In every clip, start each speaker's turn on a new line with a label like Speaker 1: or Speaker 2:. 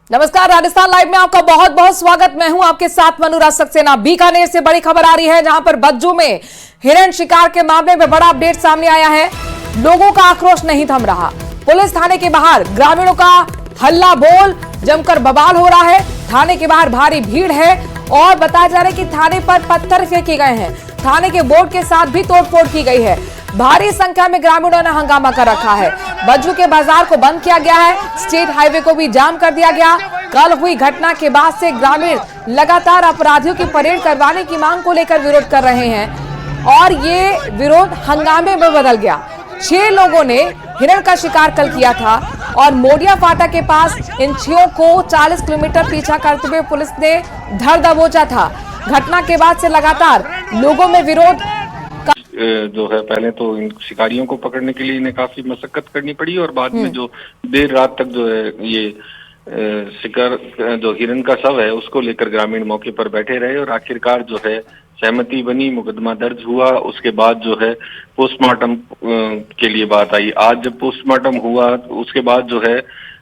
Speaker 1: नमस्कार, राजस्थान लाइव में आपका बहुत बहुत स्वागत। मैं हूं आपके साथ मनोराज सक्सेना। बीकानेर से बड़ी खबर आ रही है, जहां पर बज्जू में हिरण शिकार के मामले में बड़ा अपडेट सामने आया है। लोगों का आक्रोश नहीं थम रहा। पुलिस थाने के बाहर ग्रामीणों का हल्ला बोल जमकर बवाल हो रहा है। थाने के बाहर भारी भीड़ है और बताया जा रहा है कि थाने पर पत्थर फेंके गए हैं। थाने के बोर्ड के साथ भी तोड़फोड़ की गई है। भारी संख्या में ग्रामीणों ने हंगामा कर रखा है। बज्जू के बाजार को बंद किया गया है। स्टेट हाईवे को भी जाम कर दिया गया। कल हुई घटना के बाद से ग्रामीण लगातार अपराधियों की परेड करवाने की मांग को लेकर विरोध कर रहे हैं और ये विरोध हंगामे में बदल गया। 6 लोगों ने हिरण का शिकार कल किया था और मोडिया फाटा के पास इन 6 को 40 किलोमीटर पीछा करते हुए पुलिस ने धर दबोचा था। घटना के बाद से लगातार लोगों में विरोध
Speaker 2: जो है, पहले तो इन शिकारियों को पकड़ने के लिए इन्हें काफी मशक्कत करनी पड़ी और बाद में जो देर रात तक जो है ये शिकार जो हिरण का शव है उसको लेकर ग्रामीण मौके पर बैठे रहे और आखिरकार जो है सहमति बनी, मुकदमा दर्ज हुआ। उसके बाद जो है पोस्टमार्टम के लिए बात आई। आज जब पोस्टमार्टम हुआ उसके बाद जो है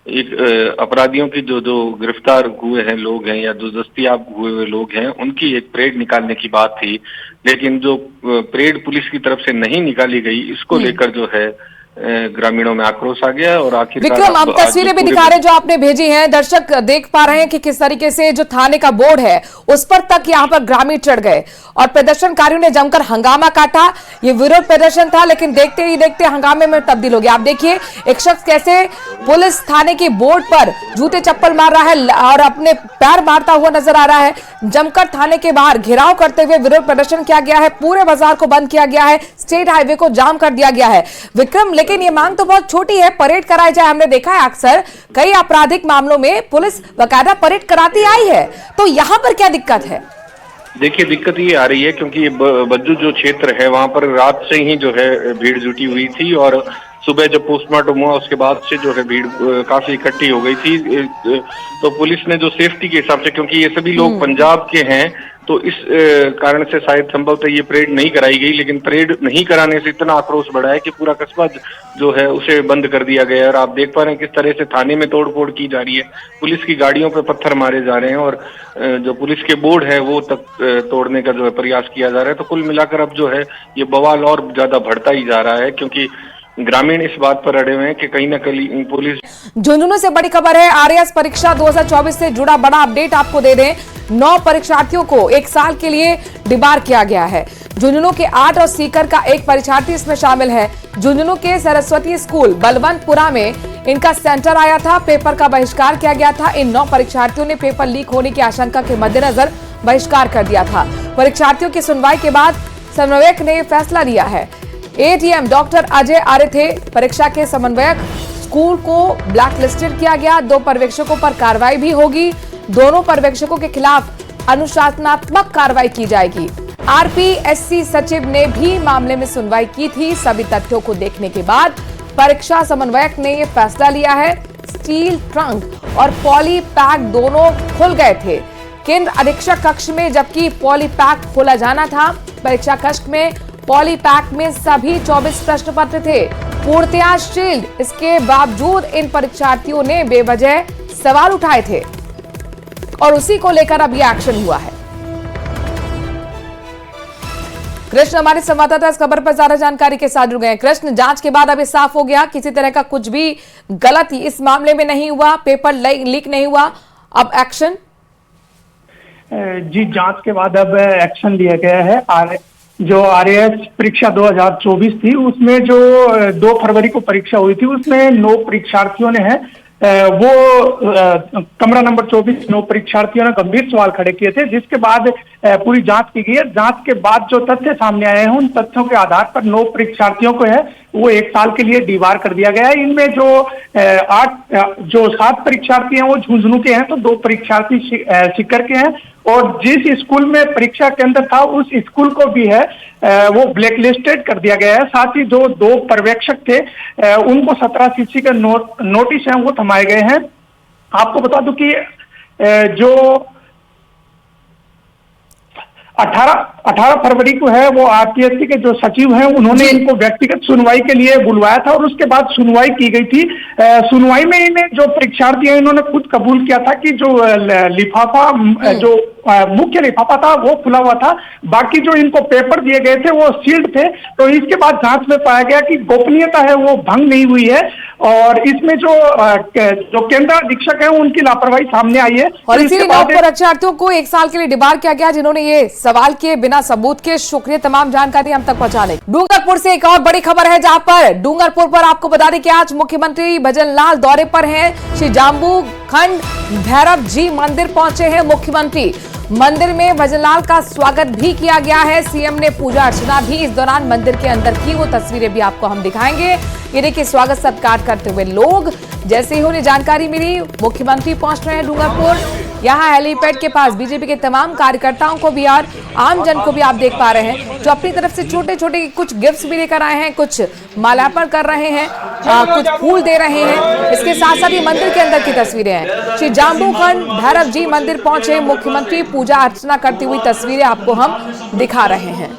Speaker 2: एक अपराधियों की जो गिरफ्तार हुए हैं लोग हैं या जो दस्तयाब हुए लोग हैं उनकी एक परेड निकालने की बात थी, लेकिन जो परेड पुलिस की तरफ से नहीं निकाली गई इसको लेकर जो है ग्रामीणों में आक्रोश आ गया और आखिरकार
Speaker 1: विक्रम, आप तस्वीरें भी दिखा रहे हैं जो आपने भेजी हैं। दर्शक देख पा रहे हैं कि किस तरीके से जो थाने का बोर्ड है उस पर तक यहाँ पर ग्रामीण चढ़ गए और प्रदर्शनकारियों ने जमकर हंगामा काटा। ये विरोध प्रदर्शन था लेकिन देखते ही देखते हंगामे में तब्दील हो गया। आप देखिए एक शख्स कैसे पुलिस थाने के बोर्ड पर जूते चप्पल मार रहा है और अपने पैर मारता हुआ नजर आ रहा है। जमकर थाने के बाहर घेराव करते हुए विरोध प्रदर्शन किया गया है। पूरे बाजार को बंद किया गया है। स्टेट हाईवे को जाम कर दिया गया है। विक्रम, लेकिन ये मांग तो बहुत छोटी है, परेड कराई जाए। हमने देखा है अक्सर कई आपराधिक मामलों में पुलिस बकायदा परेड कराती आई है, तो यहाँ पर क्या दिक्कत है?
Speaker 2: देखिए, दिक्कत ये आ रही है क्योंकि ये बज्जू जो क्षेत्र है वहां पर रात से ही जो है भीड़ जुटी हुई थी और सुबह जब पोस्टमार्टम हुआ उसके बाद से जो है भीड़ काफी इकट्ठी हो गई थी। तो पुलिस ने जो सेफ्टी के हिसाब से, क्योंकि ये सभी लोग पंजाब के हैं, तो इस कारण से शायद संभवतः ये परेड नहीं कराई गई, लेकिन परेड नहीं कराने से इतना आक्रोश बढ़ा है कि पूरा कस्बा जो है उसे बंद कर दिया गया है। और आप देख पा रहे हैं किस तरह से थाने में तोड़फोड़ की जा रही है, पुलिस की गाड़ियों पे पत्थर मारे जा रहे हैं और जो पुलिस के बोर्ड है वो तक तोड़ने का जो है प्रयास किया जा रहा है। तो कुल मिलाकर अब जो है ये बवाल और ज्यादा बढ़ता ही जा रहा है क्योंकि ग्रामीण इस बात पर अड़े हुए हैं कि कहीं ना कहीं पुलिस।
Speaker 1: झुंझुनू से बड़ी खबर है। आरएएस परीक्षा 2024 से जुड़ा बड़ा अपडेट आपको दे दें। 9 परीक्षार्थियों को 1 साल के लिए डिबार किया गया है। झुंझुनू के 8 और सीकर का एक परीक्षार्थी इसमें शामिल है। झुंझुनू के सरस्वती स्कूल बलवंतपुरा में इनका सेंटर आया था। पेपर का बहिष्कार किया गया था। इन 9 परीक्षार्थियों ने पेपर लीक होने की आशंका के मद्देनजर बहिष्कार कर दिया था। परीक्षार्थियों की सुनवाई के बाद समन्वयक ने फैसला लिया है। एडीएम डॉक्टर अजय आर्य थे परीक्षा के समन्वयक। स्कूल को ब्लैक लिस्टेड किया गया। 2 पर्यवेक्षकों पर कार्रवाई भी होगी। दोनों पर्यवेक्षकों के खिलाफ अनुशासनात्मक कार्रवाई की जाएगी। आरपीएससी सचिव ने भी मामले में सुनवाई की थी। सभी तथ्यों को देखने के बाद परीक्षा समन्वयक ने यह फैसला लिया है। स्टील ट्रंक और पॉली पैक दोनों खुल गए थे केंद्र अधीक्षक कक्ष में, जबकि पॉली पैक खोला जाना था। परीक्षा कक्ष में पॉली पैक में सभी 24 प्रश्न पत्र थे, पूर्णतया शील्ड। इसके बावजूद इन परीक्षार्थियों ने बेवजह सवाल उठाए थे और उसी को लेकर अब यह एक्शन हुआ है। कृष्ण हमारे संवाददाता इस खबर पर ज्यादा जानकारी के साथ जुड़ गए हैं। कृष्ण, जांच के बाद अब ये साफ हो गया किसी तरह का कुछ भी गलत इस मामले में नहीं हुआ, पेपर लीक नहीं हुआ, अब एक्शन?
Speaker 3: जी, जांच के बाद अब एक्शन लिया गया है। जो आरएएस परीक्षा 2024 थी उसमें जो 2 फरवरी को परीक्षा हुई थी उसमें 9 परीक्षार्थियों ने वो कमरा नंबर 24 9 परीक्षार्थियों ने गंभीर सवाल खड़े किए थे, जिसके बाद पूरी जांच की गई है। जांच के बाद जो तथ्य सामने आए हैं उन तथ्यों के आधार पर 9 परीक्षार्थियों को है वो 1 साल के लिए डीबार कर दिया गया है। इनमें जो 7 परीक्षार्थी हैं वो झुंझुनू के हैं, तो 2 परीक्षार्थी सीकर के हैं और जिस स्कूल में परीक्षा केंद्र था उस स्कूल को भी है वो ब्लैक लिस्टेड कर दिया गया है। साथ ही जो 2 पर्यवेक्षक थे उनको 17 सीसी के नोटिस हैं वो थमाए गए हैं। आपको बता दूं कि जो 18 फरवरी को है वो आरपीएससी के जो सचिव हैं उन्होंने इनको व्यक्तिगत सुनवाई के लिए बुलवाया था और उसके बाद सुनवाई की गई थी। सुनवाई में इन्हें जो परीक्षार्थी हैं इन्होंने खुद कबूल किया था कि जो लिफाफा जो मुख्य लिफाफा था वो खुला हुआ था, बाकी जो इनको पेपर दिए गए थे वो सील्ड थे। तो इसके बाद जांच में पाया गया कि गोपनीयता है वो भंग नहीं हुई है और इसमें जो केंद्र अधीक्षक है उनकी लापरवाही सामने आई है।
Speaker 1: और इसीलिए 9 परीक्षार्थियों को 1 साल के लिए डिबार किया गया जिन्होंने ये सवाल किए बिना सबूत के। शुक्रिया तमाम जानकारी हम तक पहुंचाने। डूंगरपुर से एक और बड़ी खबर है जहां पर डूंगरपुर पर आपको बता दें कि आज मुख्यमंत्री भजनलाल दौरे पर हैं। श्री जाम्बू खंड भैरव जी मंदिर पहुंचे हैं मुख्यमंत्री। मंदिर में भजनलाल का स्वागत भी किया गया है। सीएम ने पूजा अर्चना भी इस दौरान मंदिर के अंदर की, वो तस्वीरें भी आपको हम दिखाएंगे। ये देखिए स्वागत सत्कार करते हुए लोग। जैसे ही उन्हें जानकारी मिली मुख्यमंत्री पहुंच रहे हैं डूंगरपुर। यहाँ हेलीपैड के पास बीजेपी के तमाम कार्यकर्ताओं को भी और आम जन को भी आप देख पा रहे हैं जो अपनी तरफ से छोटे छोटे कुछ गिफ्ट्स भी लेकर आए हैं, कुछ माल्यार्पण कर रहे हैं, कुछ फूल दे रहे हैं। इसके साथ साथ ये मंदिर के अंदर की तस्वीरें हैं। श्री जाम्बू खंड भैरव जी मंदिर पहुंचे मुख्यमंत्री, पूजा अर्चना करती हुई तस्वीरें आपको हम दिखा रहे हैं।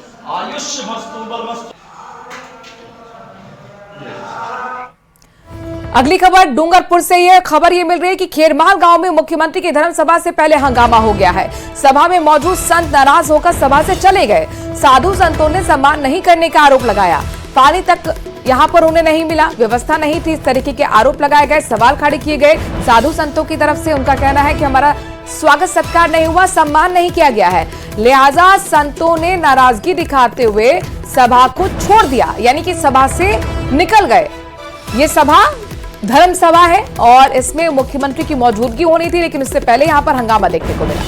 Speaker 1: अगली खबर डूंगरपुर से ये खबर ये मिल रही है कि खेरमाल गांव में मुख्यमंत्री की धर्म सभा से पहले हंगामा हो गया है। सभा में मौजूद संत नाराज होकर सभा से चले गए। साधु संतों ने सम्मान नहीं करने का आरोप लगाया। पानी तक यहाँ पर उन्हें नहीं मिला, व्यवस्था नहीं थी, इस तरीके के आरोप लगाए गए, सवाल खड़े किए गए। साधु संतों की तरफ से उनका कहना है कि हमारा स्वागत सत्कार नहीं हुआ, सम्मान नहीं किया गया है, लिहाजा संतों ने नाराजगी दिखाते हुए सभा को छोड़ दिया, यानी कि सभा से निकल गए। ये सभा धर्म सभा है और इसमें मुख्यमंत्री की मौजूदगी होनी थी, लेकिन इससे पहले यहाँ पर हंगामा देखने को मिला।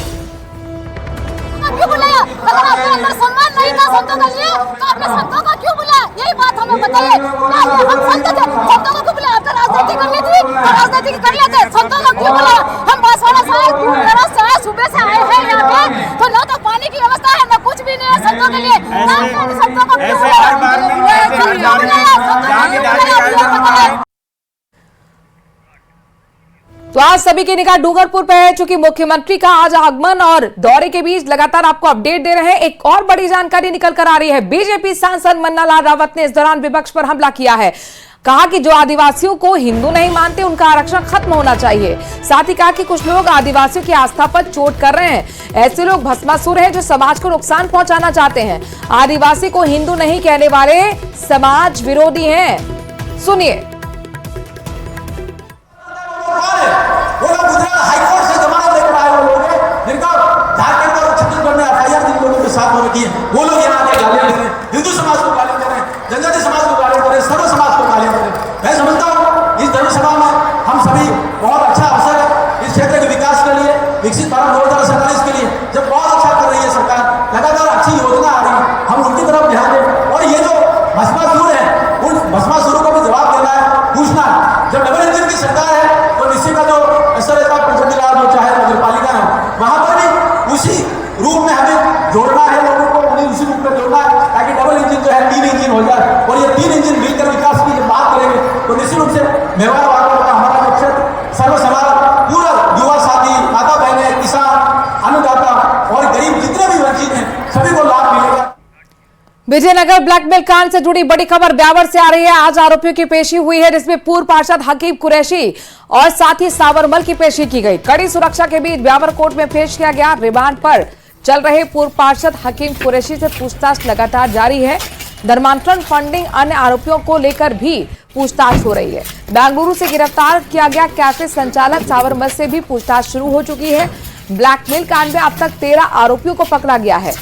Speaker 4: क्यों बुलाया? अगर आपके अंदर सम्मान नहीं था संतों के लिए तो आपने संतों को क्यों बुलाया? यही बात हमें बताइए। हम संत थे, संतों को क्यों बुलाया? आपने राजनीति करनी थी और राजनीति कर लेते, संतों को क्यों बुलाया? हम बांसवाड़ा से आए, दूर-दराज से आए, सुबह से आए हैं यहाँ पे, तो न तो पानी की व्यवस्था है न कुछ भी नहीं है संतों के लिए। संतों को क्यों बुलाया?
Speaker 1: तो आज सभी की निगाह डूंगरपुर पे है, चूंकि मुख्यमंत्री का आज आगमन और दौरे के बीच लगातार आपको अपडेट दे रहे हैं। एक और बड़ी जानकारी निकल कर आ रही है। बीजेपी सांसद मन्ना लाल रावत ने इस दौरान विपक्ष पर हमला किया है। कहा कि जो आदिवासियों को हिंदू नहीं मानते उनका आरक्षण खत्म होना चाहिए। साथ ही कहा कि कुछ लोग आदिवासियों की आस्था पर चोट कर रहे हैं। ऐसे लोग भस्मासुर हैं जो समाज को नुकसान पहुंचाना चाहते हैं। आदिवासी को हिंदू नहीं कहने वाले समाज विरोधी हैं। सुनिए।
Speaker 5: हाईकोर्ट से जमानत लेकर आए वो लोग हैं जिनका झारखंड और छत्तीसगढ़ में एफआईआर जिन लोगों के साथ हो रखी है, वो लोग यहाँ आके गालियां दे रहे हैं, हिंदू समाज को गालियां दे रहे हैं, जनजाति समाज को गालियां दे रहे हैं, सर्व समाज को गालियां दे रहे हैं। मैं समझता हूँ इस धर्म सभा में हम सभी बहुत अच्छा अवसर है इस क्षेत्र के विकास के लिए, विकसित भारत 2047 के लिए, जब बहुत अच्छा कर रही है सरकार, लगातार अच्छी योजना आ रही है, हम उनकी तरफ ध्यान दें। और ये जो भस्मासुर है उन भस्मासुरों को भी जवाब देना है, पूछना है। जब डबल इंजन की सरकार है तो निश्चित का जो जो चाहे नगरपालिका है वहां पर भी उसी रूप में हमें जोड़ना है, लोगों को उन्हें उसी रूप में जोड़ना है ताकि डबल इंजन जो है 3 इंजन हो जाए। और ये 3 इंजन मिलकर विकास की जब बात करेंगे तो निश्चित रूप से मेवाड़ वालों का हमारा जो क्षेत्र सर्व समाज पूरा युवा साथी, माता बहनें, किसान, अन्नदाता और गरीब जितने भी वंचित हैं सभी को लाभ मिलेगा।
Speaker 1: विजयनगर ब्लैकमेल कांड से जुड़ी बड़ी खबर ब्यावर से आ रही है। आज आरोपियों की पेशी हुई है जिसमें पूर्व पार्षद हकीम कुरैशी और साथ ही सावरमल की पेशी की गई। कड़ी सुरक्षा के बीच ब्यावर कोर्ट में पेश किया गया। रिमांड पर चल रहे पूर्व पार्षद हकीम कुरैशी से पूछताछ लगातार जारी है। धर्मांतरण, फंडिंग, अन्य आरोपियों को लेकर भी पूछताछ हो रही है। बेंगलुरु से गिरफ्तार किया गया कैफे संचालक सावरमल से भी पूछताछ शुरू हो चुकी है। ब्लैकमेल कांड में अब तक 13 आरोपियों को पकड़ा गया है।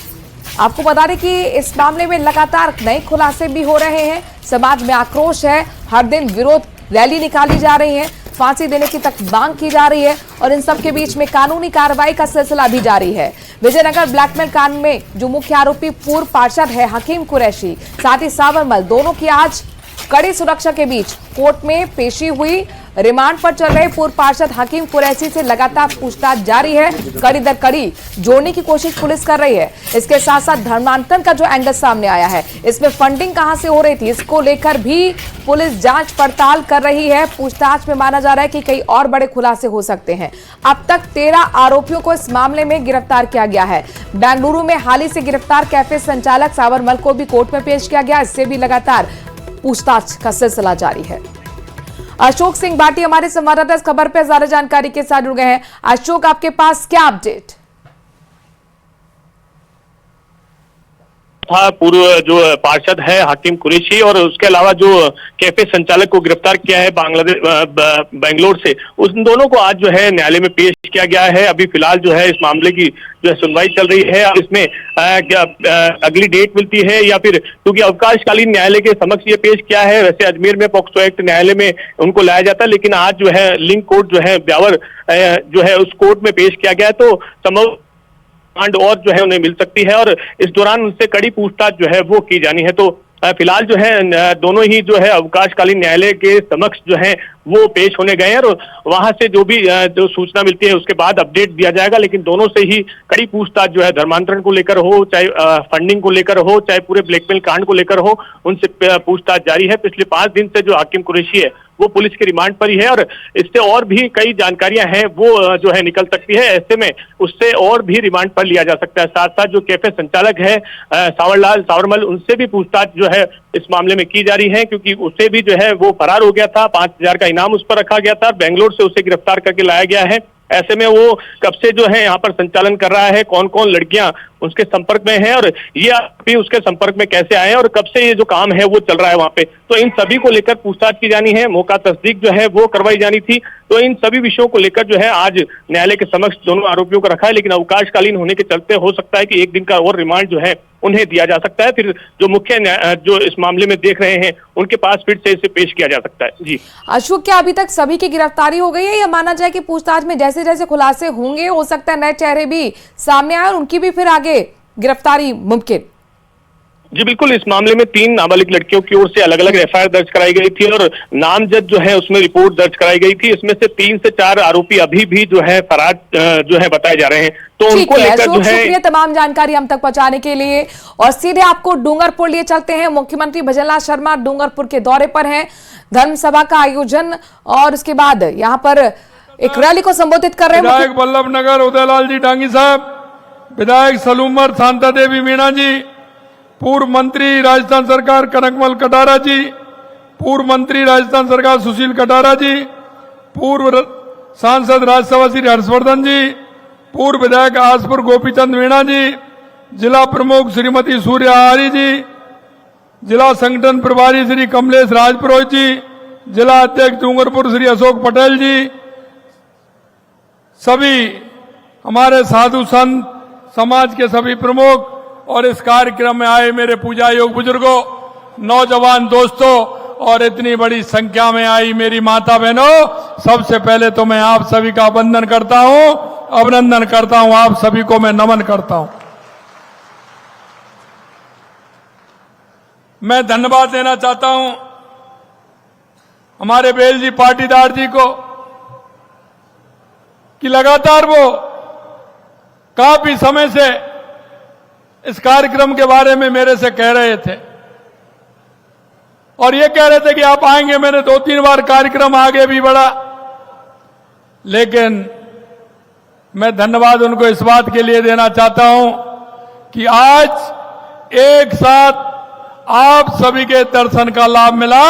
Speaker 1: आपको बता दें कि इस मामले में लगातार नए खुलासे भी हो रहे हैं। समाज में आक्रोश है, हर दिन विरोध रैली निकाली जा रही है, फांसी देने की तक मांग की जा रही है और इन सब के बीच में कानूनी कार्रवाई का सिलसिला भी जारी है। विजयनगर ब्लैकमेल कांड में जो मुख्य आरोपी पूर्व पार्षद है हकीम कुरैशी, साथ ही सावरमल, दोनों की आज कड़ी सुरक्षा के बीच कोर्ट में पेशी हुई। रिमांड पर चल रहे पूर्व पार्षद हकीम कुरैशी से लगातार पूछताछ जारी है। कड़ी दर कड़ी जोड़ने की कोशिश पुलिस कर रही है। इसके साथ साथ धर्मांतरण का जो एंगल सामने आया है, इसमें फंडिंग कहां से हो रही थी, इसको लेकर भी पुलिस जांच पड़ताल कर रही है। पूछताछ में माना जा रहा है कि कई और बड़े खुलासे हो सकते हैं। अब तक 13 आरोपियों को इस मामले में गिरफ्तार किया गया है। बेंगलुरु में हाल ही से गिरफ्तार कैफे संचालक सावरमल को भी कोर्ट में पेश किया गया। इससे भी लगातार पूछताछ का सिलसिला जारी है। अशोक सिंह भाटी हमारे संवाददाता इस खबर पर ज्यादा जानकारी के साथ जुड़ गए हैं। अशोक, आपके पास क्या अपडेट?
Speaker 6: था पूर्व जो पार्षद है हकीम कुरैशी और उसके अलावा जो कैफे संचालक को गिरफ्तार किया है बांग्लादेश बेंगलोर से, उन दोनों को आज जो है न्यायालय में पेश किया गया है। अभी फिलहाल जो है इस मामले की जो है सुनवाई चल रही है। अब इसमें अगली डेट मिलती है या फिर, क्योंकि अवकाशकालीन न्यायालय के समक्ष ये पेश किया है। वैसे अजमेर में पॉक्सो एक्ट न्यायालय में उनको लाया जाता है, लेकिन आज जो है लिंक कोर्ट जो है ब्यावर जो है उस कोर्ट में पेश किया गया है, तो संभव रिमांड और जो है उन्हें मिल सकती है और इस दौरान उनसे कड़ी पूछताछ जो है वो की जानी है। तो फिलहाल जो है दोनों ही जो है अवकाशकालीन न्यायालय के समक्ष जो है वो पेश होने गए हैं और वहां से जो भी जो सूचना मिलती है उसके बाद अपडेट दिया जाएगा। लेकिन दोनों से ही कड़ी पूछताछ जो है धर्मांतरण को लेकर हो, चाहे फंडिंग को लेकर हो, चाहे पूरे ब्लैकमेल कांड को लेकर हो, उनसे पूछताछ जारी है। पिछले 5 दिन से जो हकीम कुरैशी है वो पुलिस के रिमांड पर ही है और इससे और भी कई जानकारियां हैं वो जो है निकल सकती है। ऐसे में उससे और भी रिमांड पर लिया जा सकता है। साथ साथ जो कैफे संचालक है सावरमल, उनसे भी पूछताछ जो है इस मामले में की जा रही है, क्योंकि उसे भी जो है वो फरार हो गया था। 5,000 का इनाम उस पर रखा गया था। बेंगलोर से उसे गिरफ्तार करके लाया गया है। ऐसे में वो कब से जो है यहाँ पर संचालन कर रहा है, कौन कौन लड़कियां उसके संपर्क में हैं और ये भी उसके संपर्क में कैसे आए और कब से ये जो काम है वो चल रहा है वहां पे, तो इन सभी को लेकर पूछताछ की जानी है। मौका तस्दीक जो है वो करवाई जानी थी। तो इन सभी विषयों को लेकर जो है आज न्यायालय के समक्ष दोनों आरोपियों को रखा है, लेकिन अवकाशकालीन होने के चलते हो सकता है कि 1 दिन का और रिमांड जो है उन्हें दिया जा सकता है। फिर जो मुख्य जो इस मामले में देख रहे हैं उनके पास फिर से इसे पेश किया जा सकता है। जी
Speaker 1: अशोक, क्या अभी तक सभी की गिरफ्तारी हो गई है या माना जाए कि पूछताछ में जैसे जैसे खुलासे होंगे हो सकता है नए चेहरे भी सामने आए और उनकी भी फिर आगे गिरफ्तारी मुमकिन?
Speaker 6: जी बिल्कुल, इस मामले में 3 नाबालिग लड़कियों की ओर से अलग अलग एफआईआर दर्ज कराई गई थी और नामजद जो है उसमें रिपोर्ट दर्ज कराई गई थी। इसमें से 3 से 4 आरोपी अभी भी जो है फरार जो है बताए जा रहे हैं। तो उनको लेकर जो है
Speaker 1: शुक्रिया तमाम जानकारी हम तक पहुंचाने के लिए। और सीधे आपको डूंगरपुर लिए चलते हैं। मुख्यमंत्री भजनलाल शर्मा डूंगरपुर के दौरे पर हैं। धर्म सभा का आयोजन और उसके बाद यहाँ पर एक रैली को संबोधित कर रहे हैं।
Speaker 7: विधायक वल्लभ नगर उदयलाल जी डांगी साहब, विधायक सलूमर शांता देवी मीणा जी, पूर्व मंत्री राजस्थान सरकार कनकमल कटारा जी, पूर्व मंत्री राजस्थान सरकार सुशील कटारा जी, पूर्व सांसद राज्यसभा श्री हर्षवर्धन जी, पूर्व विधायक आसपुर गोपीचंद मीणा जी, जिला प्रमुख श्रीमती सूर्य आहारी जी, जिला संगठन प्रभारी श्री कमलेश राजपुरोहित जी, जिला अध्यक्ष डूंगरपुर श्री अशोक पटेल जी, सभी हमारे साधु संत समाज के सभी प्रमुख और इस कार्यक्रम में आए मेरे पूजा योग बुजुर्गों, नौजवान दोस्तों और इतनी बड़ी संख्या में आई मेरी माता बहनों, सबसे पहले तो मैं आप सभी का अभिनंदन करता हूं, आप सभी को मैं नमन करता हूं। मैं धन्यवाद देना चाहता हूं हमारे बेल जी पाटीदार जी को कि लगातार वो काफी समय से इस कार्यक्रम के बारे में मेरे से कह रहे थे और ये कह रहे थे कि आप आएंगे। मैंने 2-3 बार कार्यक्रम आगे भी बढ़ा, लेकिन मैं धन्यवाद उनको इस बात के लिए देना चाहता हूं कि आज एक साथ आप सभी के दर्शन का लाभ मिला।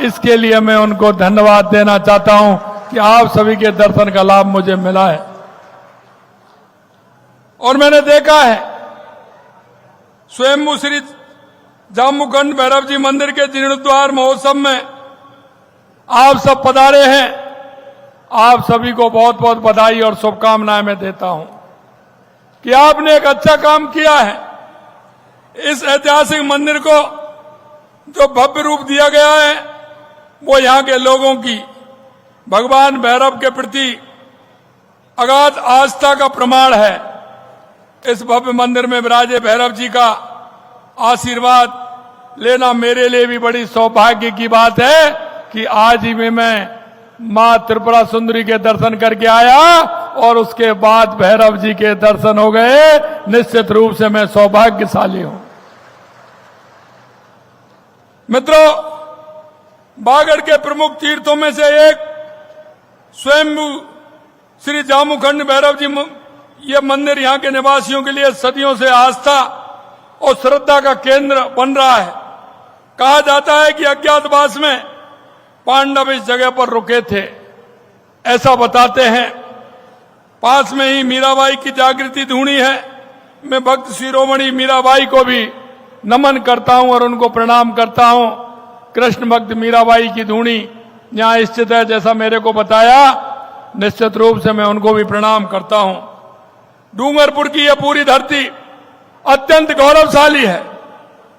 Speaker 7: इसके लिए मैं उनको धन्यवाद देना चाहता हूं कि आप सभी के दर्शन का लाभ मुझे मिला है। और मैंने देखा है स्वयं श्री जामुखंड भैरव जी मंदिर के जीर्णोद्धार महोत्सव में आप सब पधारे हैं। आप सभी को बहुत बहुत बधाई और शुभकामनाएं मैं देता हूं कि आपने एक अच्छा काम किया है। इस ऐतिहासिक मंदिर को जो भव्य रूप दिया गया है वो यहाँ के लोगों की भगवान भैरव के प्रति अगाध आस्था का प्रमाण है। इस भव्य मंदिर में विराजे भैरव जी का आशीर्वाद लेना मेरे लिए भी बड़ी सौभाग्य की बात है कि आज ही में मैं मां त्रिपुरा सुंदरी के दर्शन करके आया और उसके बाद भैरव जी के दर्शन हो गए। निश्चित रूप से मैं सौभाग्यशाली हूं। मित्रों, बागड़ के प्रमुख तीर्थों में से एक स्वयंभू श्री जामुखंड भैरव जी ये मंदिर यहां के निवासियों के लिए सदियों से आस्था और श्रद्धा का केंद्र बन रहा है। कहा जाता है कि अज्ञातवास में पांडव इस जगह पर रुके थे, ऐसा बताते हैं। पास में ही मीराबाई की जागृति धूणी है। मैं भक्त शिरोमणि मीराबाई को भी नमन करता हूं और उनको प्रणाम करता हूं। कृष्ण भक्त मीराबाई की धूणी यहां स्थित है, जैसा मेरे को बताया। निश्चित रूप से मैं उनको भी प्रणाम करता हूं। डूंगरपुर की यह पूरी धरती अत्यंत गौरवशाली है।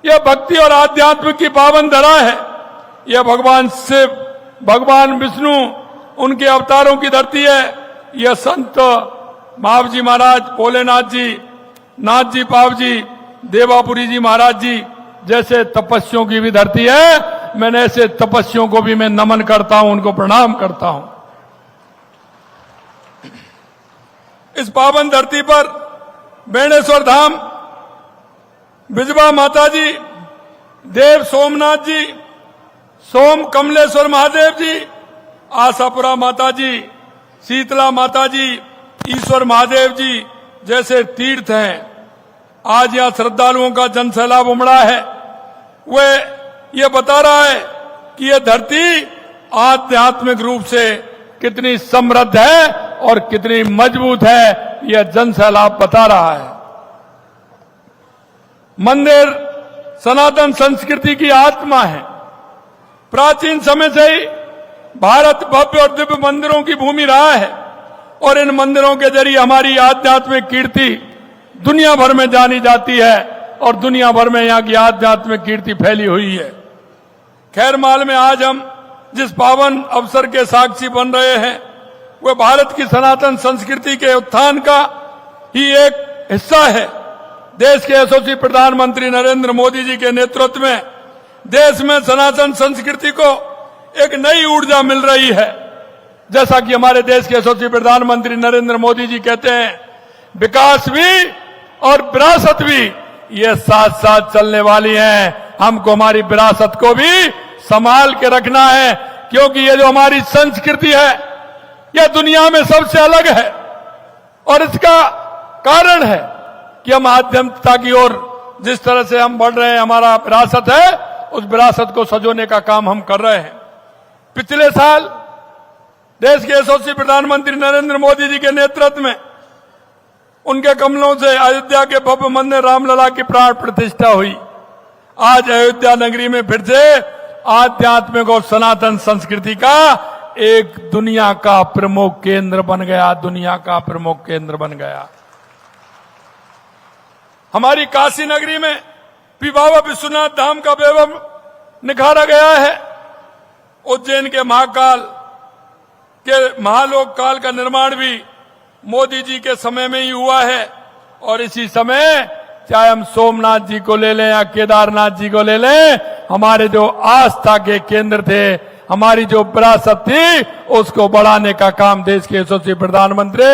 Speaker 7: यह भक्ति और आध्यात्म की पावन धरा है। यह भगवान शिव, भगवान विष्णु, उनके अवतारों की धरती है। यह संत महावजी महाराज, भोलेनाथ जी, नाथ जी, पाव जी, देवापुरी जी महाराज जी जैसे तपस्वियों की भी धरती है। मैंने ऐसे तपस्वियों को भी मैं नमन करता हूं, उनको प्रणाम करता हूं। इस पावन धरती पर बेणेश्वर धाम, बिजबा माता जी, देव सोमनाथ जी, सोम कमलेश्वर महादेव जी, आशापुरा माता जी, शीतला माता जी, ईश्वर महादेव जी जैसे तीर्थ हैं। आज यहां श्रद्धालुओं का जन सैलाब उमड़ा है। वे ये बता रहा है कि यह धरती आध्यात्मिक रूप से कितनी समृद्ध है और कितनी मजबूत है, यह जन सैलाब बता रहा है। मंदिर सनातन संस्कृति की आत्मा है। प्राचीन समय से ही भारत भव्य और दिव्य मंदिरों की भूमि रहा है और इन मंदिरों के जरिए हमारी आध्यात्मिक कीर्ति दुनिया भर में जानी जाती है और दुनिया भर में यहाँ की आध्यात्मिक कीर्ति फैली हुई है। खैरमाल में आज हम जिस पावन अवसर के साक्षी बन रहे हैं, वह भारत की सनातन संस्कृति के उत्थान का ही एक हिस्सा है। देश के यशस्वी प्रधानमंत्री नरेंद्र मोदी जी के नेतृत्व में देश में सनातन संस्कृति को एक नई ऊर्जा मिल रही है। जैसा कि हमारे देश के यशस्वी प्रधानमंत्री नरेंद्र मोदी जी कहते हैं, विकास भी और विरासत भी ये साथ साथ चलने वाली हैं। हमको हमारी विरासत को भी संभाल के रखना है, क्योंकि ये जो हमारी संस्कृति है यह दुनिया में सबसे अलग है और इसका कारण है कि हम आध्यात्मिकता की ओर जिस तरह से हम बढ़ रहे हैं, हमारा विरासत है, उस विरासत को सजोने का काम हम कर रहे हैं। पिछले साल देश के यशस्वी प्रधानमंत्री नरेंद्र मोदी जी के नेतृत्व में उनके कमलों से अयोध्या के भव्य मंदिर रामलला की प्राण प्रतिष्ठा हुई। आज अयोध्या नगरी में फिर से आध्यात्मिक और सनातन संस्कृति का एक दुनिया का प्रमुख केंद्र बन गया, दुनिया का प्रमुख केंद्र बन गया। हमारी काशी नगरी में भी बाबा विश्वनाथ धाम का वैभव निखारा गया है। उज्जैन के महाकाल के महालोक काल का निर्माण भी मोदी जी के समय में ही हुआ है और इसी समय चाहे हम सोमनाथ जी को ले लें या केदारनाथ जी को ले लें, हमारे जो आस्था के केंद्र थे, हमारी जो विरासत थी, उसको बढ़ाने का काम देश के यशस्वी प्रधानमंत्री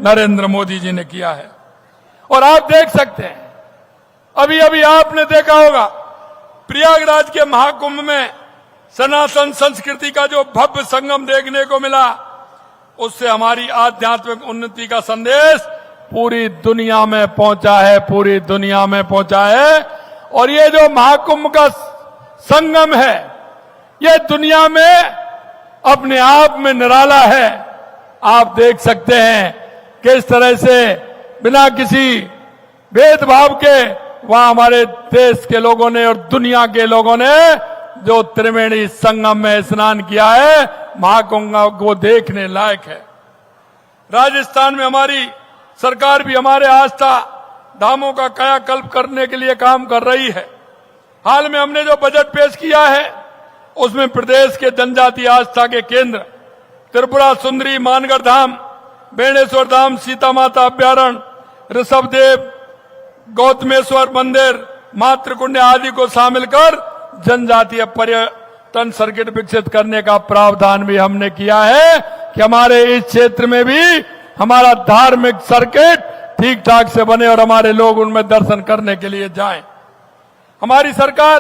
Speaker 7: नरेंद्र मोदी जी ने किया है। और आप देख सकते हैं, अभी अभी आपने देखा होगा प्रयागराज के महाकुंभ में सनातन संस्कृति का जो भव्य संगम देखने को मिला, उससे हमारी आध्यात्मिक उन्नति का संदेश पूरी दुनिया में पहुंचा है, पूरी दुनिया में पहुंचा है। और ये जो महाकुंभ का संगम है, ये दुनिया में अपने आप में निराला है। आप देख सकते हैं किस तरह से बिना किसी भेदभाव के वहां हमारे देश के लोगों ने और दुनिया के लोगों ने जो त्रिवेणी संगम में स्नान किया है, महाकुंभ को देखने लायक है। राजस्थान में हमारी सरकार भी हमारे आस्था धामों का कायाकल्प करने के लिए काम कर रही है। हाल में हमने जो बजट पेश किया है, उसमें प्रदेश के जनजातीय आस्था के केंद्र त्रिपुरा सुंदरी, मानगढ़ धाम, बेणेश्वर धाम, सीता माता अभ्यारण्य, ऋषभदेव, गौतमेश्वर मंदिर, मातृकुंड आदि को शामिल कर जनजातीय टन सर्किट विकसित करने का प्रावधान भी हमने किया है कि हमारे इस क्षेत्र में भी हमारा धार्मिक सर्किट ठीक ठाक से बने और हमारे लोग उनमें दर्शन करने के लिए जाएं। हमारी सरकार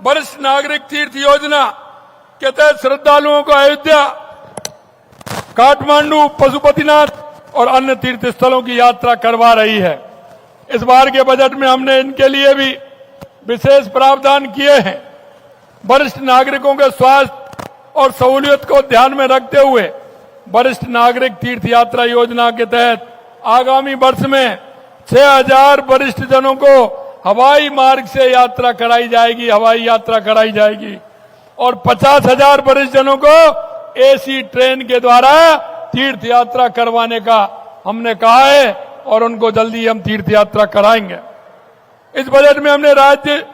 Speaker 7: वरिष्ठ नागरिक तीर्थ योजना के तहत श्रद्धालुओं को अयोध्या, काठमांडू, पशुपतिनाथ और अन्य तीर्थ स्थलों की यात्रा करवा रही है। इस बार के बजट में हमने इनके लिए भी विशेष प्रावधान किए हैं। वरिष्ठ नागरिकों के स्वास्थ्य और सहूलियत को ध्यान में रखते हुए वरिष्ठ नागरिक तीर्थ यात्रा योजना के तहत आगामी वर्ष में 6000 वरिष्ठ जनों को हवाई मार्ग से यात्रा कराई जाएगी, हवाई यात्रा कराई जाएगी और 50,000 वरिष्ठ जनों को एसी ट्रेन के द्वारा तीर्थ यात्रा करवाने का हमने कहा है और उनको जल्दी हम तीर्थ यात्रा कराएंगे। इस बजट में हमने राज्य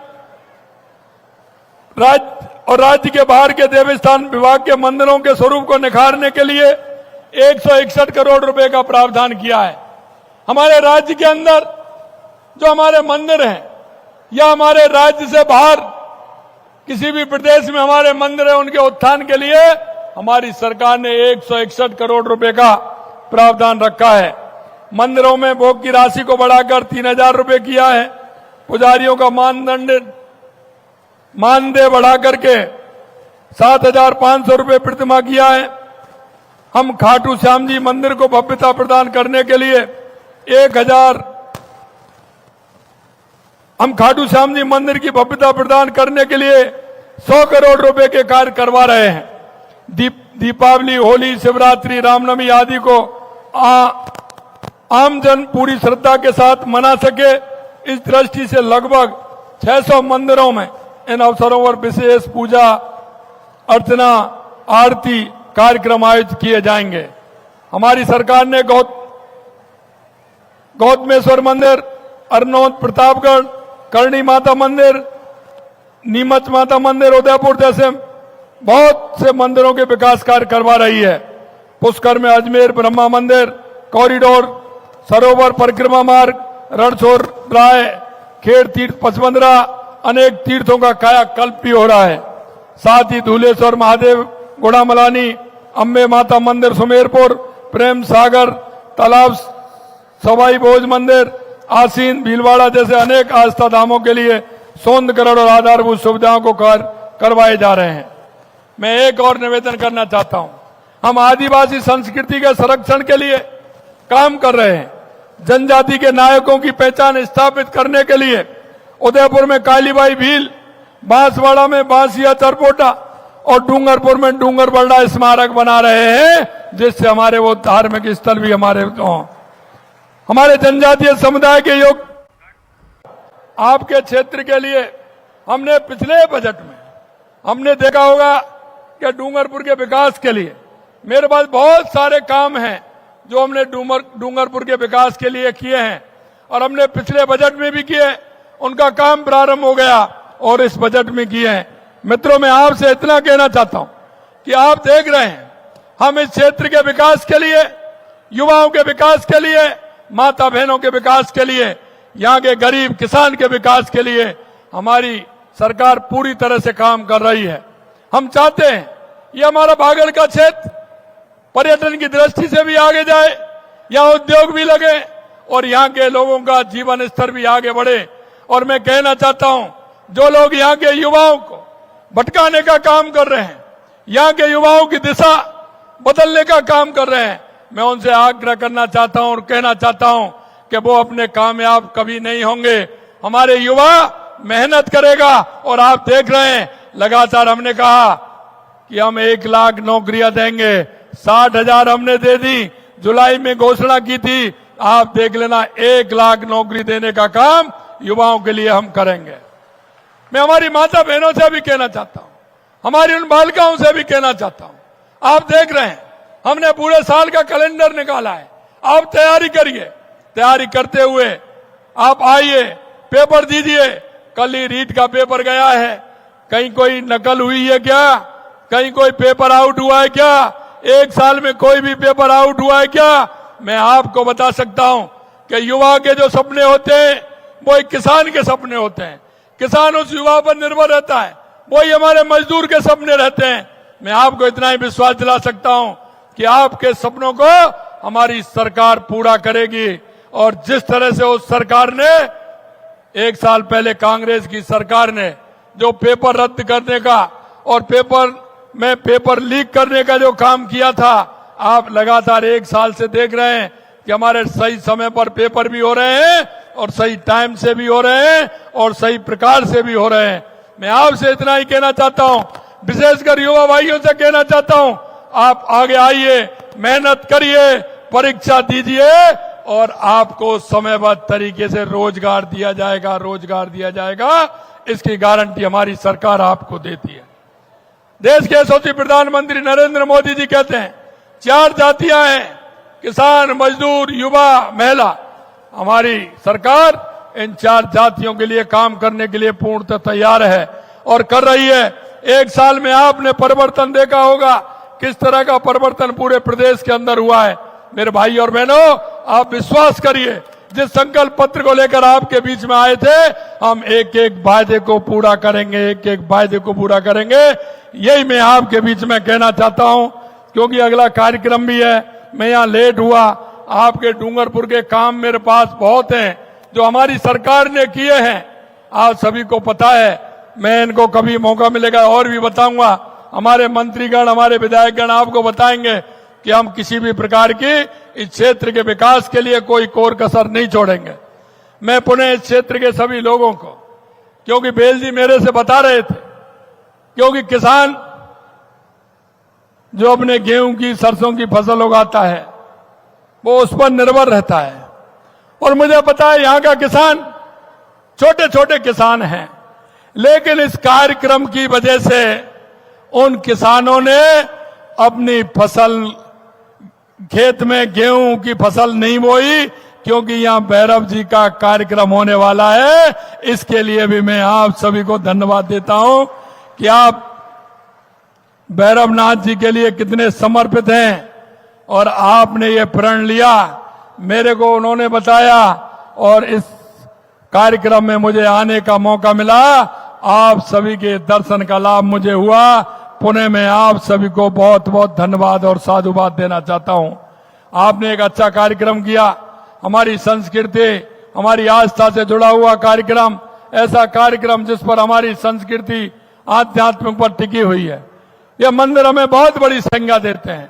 Speaker 7: और राज्य के बाहर के देवस्थान विभाग के मंदिरों के स्वरूप को निखारने के लिए 161 करोड़ रुपए का प्रावधान किया है। हमारे राज्य के अंदर जो हमारे मंदिर हैं या हमारे राज्य से बाहर किसी भी प्रदेश में हमारे मंदिर है, उनके उत्थान के लिए हमारी सरकार ने 161 करोड़ रुपए का प्रावधान रखा है। मंदिरों में भोग की राशि को बढ़ाकर 3000 रुपए किया है। पुजारियों का मानदेय बढ़ा करके 7500 रुपए प्रतिमाह किया है। हम खाटू श्याम जी मंदिर को भव्यता प्रदान करने के लिए हम खाटू श्याम जी मंदिर की भव्यता प्रदान करने के लिए 100 करोड़ रुपए के कार्य करवा रहे हैं। दीपावली, होली, शिवरात्रि, रामनवमी आदि को आमजन पूरी श्रद्धा के साथ मना सके, इस दृष्टि से लगभग 600 मंदिरों में इन अवसरों पर विशेष पूजा अर्चना आरती कार्यक्रम आयोजित किए जाएंगे। हमारी सरकार ने गौतमेश्वर मंदिर, अरनौत प्रतापगढ़, करणी माता मंदिर, नीमच माता मंदिर, उदयपुर जैसे बहुत से मंदिरों के विकास कार्य करवा रही है। पुष्कर में अजमेर ब्रह्मा मंदिर, कॉरिडोर, सरोवर परिक्रमा मार्ग, रणछोड़ राय, खेड़ तीर्थ, पचमंदरा, अनेक तीर्थों का कायाकल्प भी हो रहा है। साथ ही धूलेश्वर महादेव, गुड़ामलानी, अम्बे माता मंदिर सुमेरपुर, प्रेम सागर तालाब, सवाई भोज मंदिर, आसीन, भीलवाड़ा जैसे अनेक आस्था धामों के लिए सौंदर्यकरण और आधारभूत सुविधाओं को करवाए जा रहे हैं। मैं एक और निवेदन करना चाहता हूं, हम आदिवासी संस्कृति के संरक्षण के लिए काम कर रहे हैं। जनजाति के नायकों की पहचान स्थापित करने के लिए उदयपुर में कालीबाई भील, बांसवाड़ा में बांसिया चरपोटा और डूंगरपुर में डूंगर बल्ला स्मारक बना रहे हैं, जिससे हमारे वो धार्मिक स्थल भी हमारे जनजातीय समुदाय के योग। आपके क्षेत्र के लिए हमने पिछले बजट में हमने देखा होगा कि डूंगरपुर के विकास के लिए मेरे पास बहुत सारे काम हैं जो हमने डूंगरपुर के विकास के लिए किए हैं और हमने पिछले बजट में भी किए। उनका काम प्रारंभ हो गया और इस बजट में किए हैं। मित्रों, मैं आपसे इतना कहना चाहता हूं कि आप देख रहे हैं हम इस क्षेत्र के विकास के लिए, युवाओं के विकास के लिए, माता बहनों के विकास के लिए, यहाँ के गरीब किसान के विकास के लिए हमारी सरकार पूरी तरह से काम कर रही है। हम चाहते हैं ये हमारा बागड़ का क्षेत्र पर्यटन की दृष्टि से भी आगे जाए, यहाँ उद्योग भी लगे और यहाँ के लोगों का जीवन स्तर भी आगे बढ़े। और मैं कहना चाहता हूं, जो लोग यहाँ के युवाओं को भटकाने का काम कर रहे हैं, यहाँ के युवाओं की दिशा बदलने का काम कर रहे हैं, मैं उनसे आग्रह करना चाहता हूं और कहना चाहता हूं कि वो अपने कामयाब कभी नहीं होंगे। हमारे युवा मेहनत करेगा और आप देख रहे हैं लगातार हमने कहा कि हम 1 लाख नौकरियां देंगे, 60,000 हमने दे दी, जुलाई में घोषणा की थी। आप देख लेना 1 लाख नौकरी देने का काम युवाओं के लिए हम करेंगे। मैं हमारी माता बहनों से भी कहना चाहता हूं, हमारी उन बालिकाओं से भी कहना चाहता हूं, आप देख रहे हैं हमने पूरे साल का कैलेंडर निकाला है, आप तैयारी करिए। तैयारी करते हुए आप आइए, पेपर दीजिए। कल ही रीट का पेपर गया है, कहीं कोई नकल हुई है क्या, कहीं कोई पेपर आउट हुआ है क्या, 1 साल में कोई भी पेपर आउट हुआ है क्या? मैं आपको बता सकता हूं कि युवा के जो सपने होते हैं वो एक किसान के सपने होते हैं। किसान उस युवा पर निर्भर रहता है, वही हमारे मजदूर के सपने रहते हैं। मैं आपको इतना ही विश्वास दिला सकता हूं कि आपके सपनों को हमारी सरकार पूरा करेगी। और जिस तरह से उस सरकार ने 1 साल पहले कांग्रेस की सरकार ने जो पेपर रद्द करने का और पेपर लीक करने का जो काम किया था, आप लगातार 1 साल से देख रहे हैं कि हमारे सही समय पर पेपर भी हो रहे हैं और सही टाइम से भी हो रहे हैं और सही प्रकार से भी हो रहे हैं। मैं आपसे इतना ही कहना चाहता हूं, विशेषकर युवा भाइयों से कहना चाहता हूं, आप आगे आइए, मेहनत करिए, परीक्षा दीजिए और आपको समयबद्ध तरीके से रोजगार दिया जाएगा। इसकी गारंटी हमारी सरकार आपको देती है। देश के यशस्वी प्रधानमंत्री नरेंद्र मोदी जी कहते हैं 4 जातियां हैं, किसान, मजदूर, युवा, महिला। हमारी सरकार इन 4 जातियों के लिए काम करने के लिए पूर्णतः तैयार है और कर रही है। 1 साल में आपने परिवर्तन देखा होगा, किस तरह का परिवर्तन पूरे प्रदेश के अंदर हुआ है। मेरे भाई और बहनों, आप विश्वास करिए, जिस संकल्प पत्र को लेकर आपके बीच में आए थे, हम एक एक वायदे को पूरा करेंगे। यही मैं आपके बीच में कहना चाहता हूं, क्योंकि अगला कार्यक्रम भी है। मैं यहां लेट हुआ, आपके डूंगरपुर के काम मेरे पास बहुत हैं जो हमारी सरकार ने किए हैं, आप सभी को पता है। मैं इनको कभी मौका मिलेगा और भी बताऊंगा। हमारे मंत्रीगण, हमारे विधायकगण आपको बताएंगे कि हम किसी भी प्रकार की इस क्षेत्र के विकास के लिए कोई कोर कसर नहीं छोड़ेंगे। मैं पुनः इस क्षेत्र के सभी लोगों को, क्योंकि बेल जी मेरे से बता रहे थे, क्योंकि किसान जो अपने गेहूं की, सरसों की फसल उगाता है, वो उस पर निर्भर रहता है। और मुझे पता है यहां का किसान छोटे छोटे किसान हैं, लेकिन इस कार्यक्रम की वजह से उन किसानों ने अपनी फसल, खेत में गेहूं की फसल नहीं बोई, क्योंकि यहां भैरव जी का कार्यक्रम होने वाला है। इसके लिए भी मैं आप सभी को धन्यवाद देता हूं कि आप भैरवनाथ जी के लिए कितने समर्पित हैं और आपने ये प्रण लिया। मेरे को उन्होंने बताया और इस कार्यक्रम में मुझे आने का मौका मिला। आप सभी के दर्शन का लाभ मुझे हुआ। पुणे में आप सभी को बहुत बहुत धन्यवाद और साधुवाद देना चाहता हूं। आपने एक अच्छा कार्यक्रम किया, हमारी संस्कृति, हमारी आस्था से जुड़ा हुआ कार्यक्रम, ऐसा कार्यक्रम जिस पर हमारी संस्कृति आध्यात्मिक पर टिकी हुई है। यह मंदिर हमें बहुत बड़ी संज्ञा देते हैं।